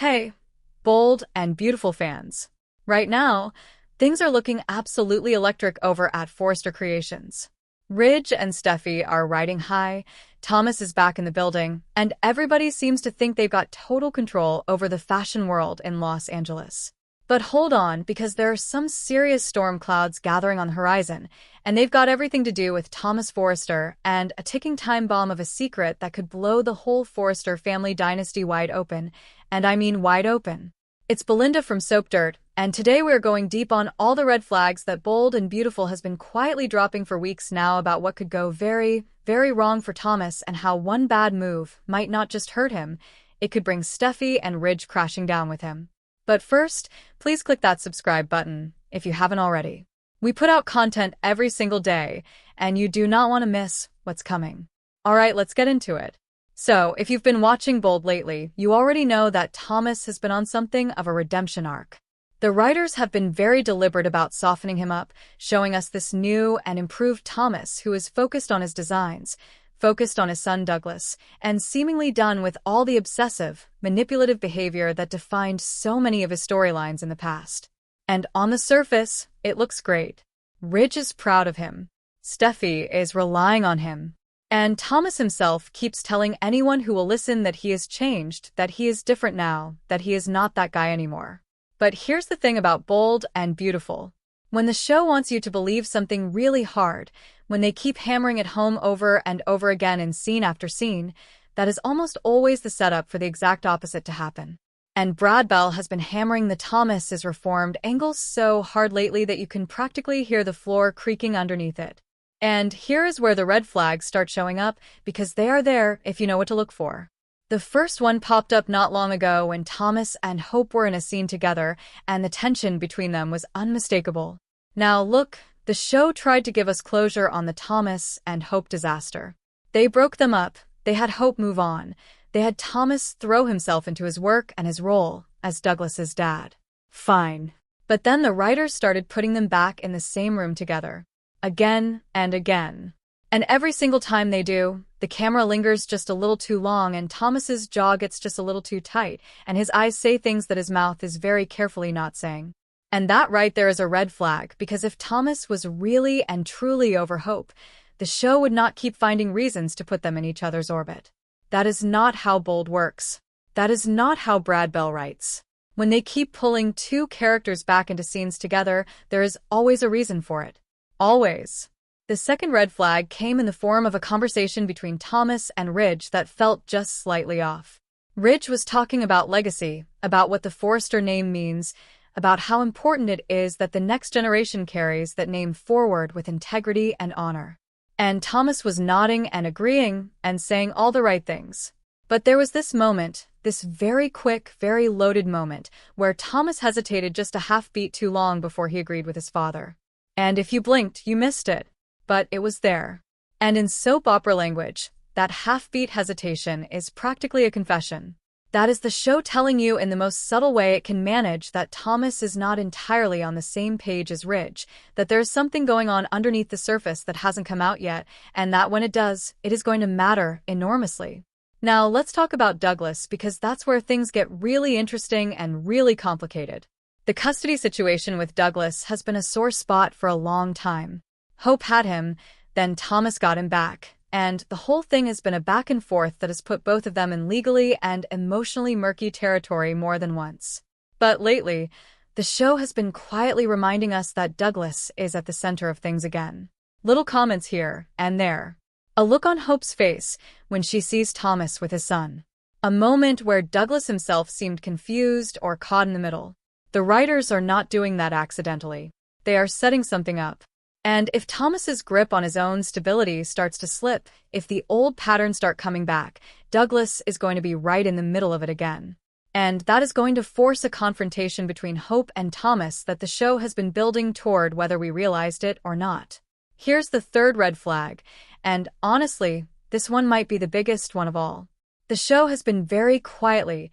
Hey, bold and beautiful fans. Right now, things are looking absolutely electric over at Forrester Creations. Ridge and Steffy are riding high, Thomas is back in the building, and everybody seems to think they've got total control over the fashion world in Los Angeles. But hold on, because there are some serious storm clouds gathering on the horizon, and they've got everything to do with Thomas Forrester and a ticking time bomb of a secret that could blow the whole Forrester family dynasty wide open, and I mean wide open. It's Belinda from Soap Dirt, and today we're going deep on all the red flags that Bold and Beautiful has been quietly dropping for weeks now about what could go very, very wrong for Thomas and how one bad move might not just hurt him, it could bring Steffy and Ridge crashing down with him. But first, please click that subscribe button if you haven't already. We put out content every single day, and you do not want to miss what's coming. Alright, let's get into it. So, if you've been watching Bold lately, you already know that Thomas has been on something of a redemption arc. The writers have been very deliberate about softening him up, showing us this new and improved Thomas who is focused on his designs, focused on his son Douglas, and seemingly done with all the obsessive, manipulative behavior that defined so many of his storylines in the past. And on the surface, it looks great. Ridge is proud of him. Steffy is relying on him. And Thomas himself keeps telling anyone who will listen that he has changed, that he is different now, that he is not that guy anymore. But here's the thing about Bold and Beautiful. When the show wants you to believe something really hard, when they keep hammering it home over and over again in scene after scene, that is almost always the setup for the exact opposite to happen. And Brad Bell has been hammering the Thomas is reformed angle so hard lately that you can practically hear the floor creaking underneath it. And here is where the red flags start showing up, because they are there if you know what to look for. The first one popped up not long ago when Thomas and Hope were in a scene together, and the tension between them was unmistakable. Now look, the show tried to give us closure on the Thomas and Hope disaster. They broke them up, they had Hope move on, they had Thomas throw himself into his work and his role as Douglas's dad. Fine. But then the writers started putting them back in the same room together. Again and again. And every single time they do, the camera lingers just a little too long and Thomas's jaw gets just a little too tight, and his eyes say things that his mouth is very carefully not saying. And that right there is a red flag, because if Thomas was really and truly over Hope, the show would not keep finding reasons to put them in each other's orbit. That is not how Bold works. That is not how Brad Bell writes. When they keep pulling two characters back into scenes together, there is always a reason for it. Always. The second red flag came in the form of a conversation between Thomas and Ridge that felt just slightly off. Ridge was talking about legacy, about what the Forrester name means, about how important it is that the next generation carries that name forward with integrity and honor. And Thomas was nodding and agreeing and saying all the right things. But there was this moment, this very quick, very loaded moment, where Thomas hesitated just a half beat too long before he agreed with his father. And if you blinked, you missed it. But it was there. And in soap opera language, that half-beat hesitation is practically a confession. That is the show telling you in the most subtle way it can manage that Thomas is not entirely on the same page as Ridge, that there is something going on underneath the surface that hasn't come out yet, and that when it does, it is going to matter enormously. Now let's talk about Douglas, because that's where things get really interesting and really complicated. The custody situation with Douglas has been a sore spot for a long time. Hope had him, then Thomas got him back, and the whole thing has been a back and forth that has put both of them in legally and emotionally murky territory more than once. But lately, the show has been quietly reminding us that Douglas is at the center of things again. Little comments here and there. A look on Hope's face when she sees Thomas with his son. A moment where Douglas himself seemed confused or caught in the middle. The writers are not doing that accidentally. They are setting something up. And if Thomas's grip on his own stability starts to slip, if the old patterns start coming back, Douglas is going to be right in the middle of it again. And that is going to force a confrontation between Hope and Thomas that the show has been building toward whether we realized it or not. Here's the third red flag, and honestly, this one might be the biggest one of all. The show has been very quietly,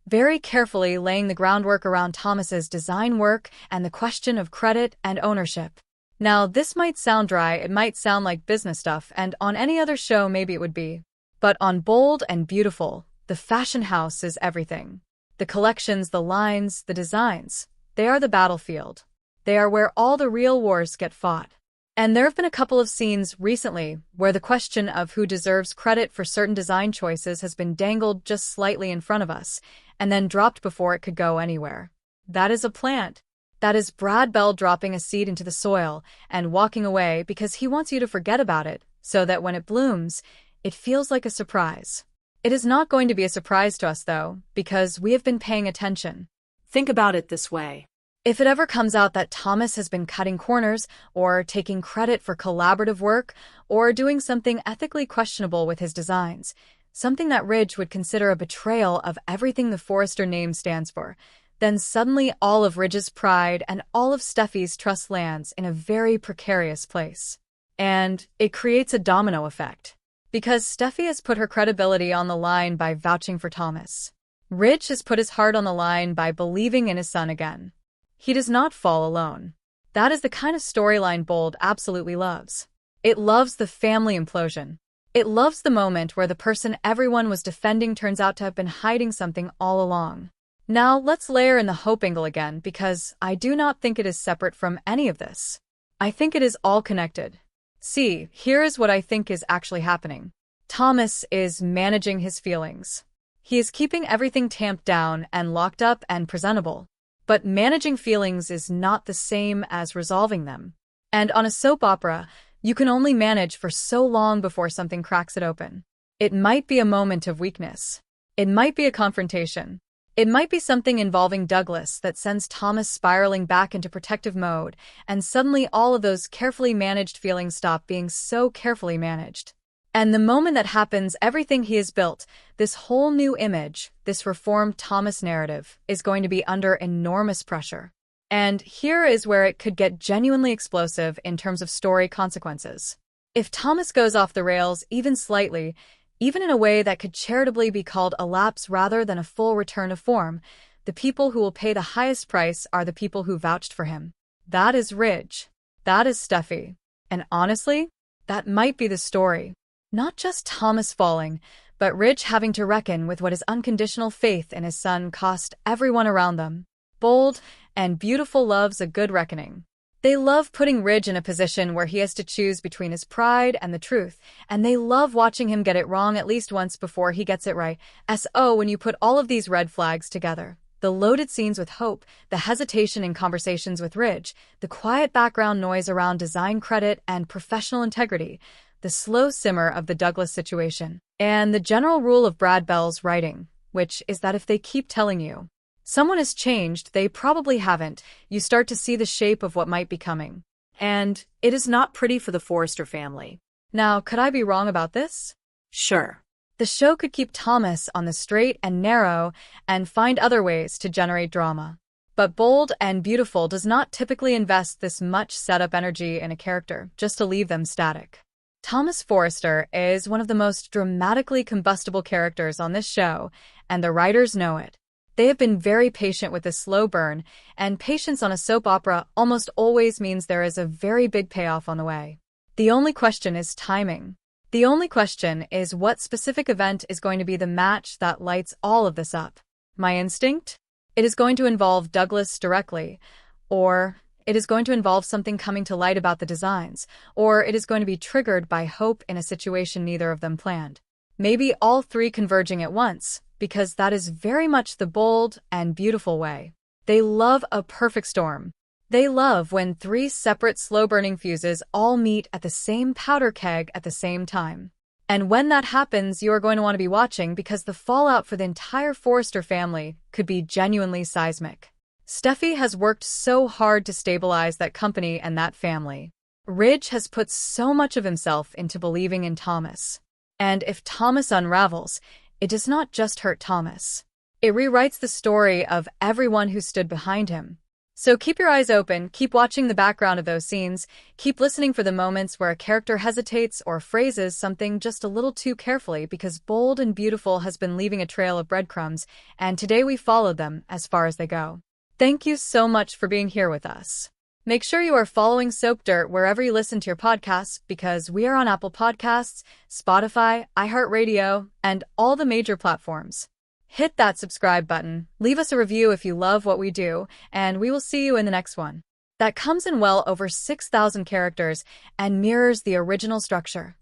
very carefully laying the groundwork around Thomas's design work and the question of credit and ownership. Now, this might sound dry, it might sound like business stuff, and on any other show maybe it would be. But on Bold and Beautiful, the fashion house is everything. The collections, the lines, the designs, they are the battlefield. They are where all the real wars get fought. And there have been a couple of scenes recently where the question of who deserves credit for certain design choices has been dangled just slightly in front of us, and then dropped before it could go anywhere. That is a plant. That is Brad Bell dropping a seed into the soil and walking away because he wants you to forget about it, so that when it blooms, it feels like a surprise. It is not going to be a surprise to us, though, because we have been paying attention. Think about it this way. If it ever comes out that Thomas has been cutting corners, or taking credit for collaborative work, or doing something ethically questionable with his designs, something that Ridge would consider a betrayal of everything the Forrester name stands for, then suddenly all of Ridge's pride and all of Steffy's trust lands in a very precarious place. And it creates a domino effect. Because Steffy has put her credibility on the line by vouching for Thomas. Ridge has put his heart on the line by believing in his son again. He does not fall alone. That is the kind of storyline Bold absolutely loves. It loves the family implosion. It loves the moment where the person everyone was defending turns out to have been hiding something all along. Now, let's layer in the Hope angle again, because I do not think it is separate from any of this. I think it is all connected. See, here is what I think is actually happening. Thomas is managing his feelings. He is keeping everything tamped down and locked up and presentable. But managing feelings is not the same as resolving them. And on a soap opera, you can only manage for so long before something cracks it open. It might be a moment of weakness. It might be a confrontation. It might be something involving Douglas that sends Thomas spiraling back into protective mode, and suddenly all of those carefully managed feelings stop being so carefully managed. And the moment that happens, everything he has built, this whole new image, this reformed Thomas narrative, is going to be under enormous pressure. And here is where it could get genuinely explosive in terms of story consequences. If Thomas goes off the rails even slightly, even in a way that could charitably be called a lapse rather than a full return to form, the people who will pay the highest price are the people who vouched for him. That is Ridge. That is Steffy. And honestly, that might be the story. Not just Thomas falling, but Ridge having to reckon with what his unconditional faith in his son cost everyone around them. Bold and Beautiful loves a good reckoning. They love putting Ridge in a position where he has to choose between his pride and the truth, and they love watching him get it wrong at least once before he gets it right. So when you put all of these red flags together, the loaded scenes with Hope, the hesitation in conversations with Ridge, the quiet background noise around design credit and professional integrity, the slow simmer of the Douglas situation, and the general rule of Brad Bell's writing, which is that if they keep telling you someone has changed, they probably haven't, you start to see the shape of what might be coming. And it is not pretty for the Forrester family. Now, could I be wrong about this? Sure. The show could keep Thomas on the straight and narrow and find other ways to generate drama. But Bold and Beautiful does not typically invest this much setup energy in a character just to leave them static. Thomas Forrester is one of the most dramatically combustible characters on this show, and the writers know it. They have been very patient with this slow burn, and patience on a soap opera almost always means there is a very big payoff on the way. The only question is timing. The only question is what specific event is going to be the match that lights all of this up. My instinct? It is going to involve Douglas directly, or it is going to involve something coming to light about the designs, or it is going to be triggered by Hope in a situation neither of them planned. Maybe all three converging at once, because that is very much the Bold and Beautiful way. They love a perfect storm. They love when three separate slow-burning fuses all meet at the same powder keg at the same time. And when that happens, you are going to want to be watching because the fallout for the entire Forrester family could be genuinely seismic. Steffy has worked so hard to stabilize that company and that family. Ridge has put so much of himself into believing in Thomas. And if Thomas unravels, it does not just hurt Thomas. It rewrites the story of everyone who stood behind him. So keep your eyes open, keep watching the background of those scenes, keep listening for the moments where a character hesitates or phrases something just a little too carefully because Bold and Beautiful has been leaving a trail of breadcrumbs, and today we followed them as far as they go. Thank you so much for being here with us. Make sure you are following Soap Dirt wherever you listen to your podcasts because we are on Apple Podcasts, Spotify, iHeartRadio, and all the major platforms. Hit that subscribe button, leave us a review if you love what we do, and we will see you in the next one. That comes in well over 6,000 characters and mirrors the original structure.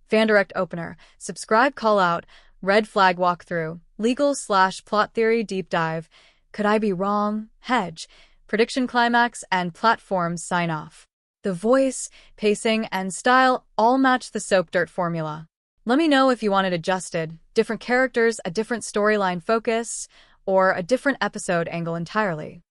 Fan direct opener, subscribe call out, red flag walkthrough, legal/plot theory deep dive, could I be wrong, hedge, prediction climax, and platform sign off. The voice, pacing, and style all match the soap dirt formula. Let me know if you want it adjusted, different characters, a different storyline focus, or a different episode angle entirely.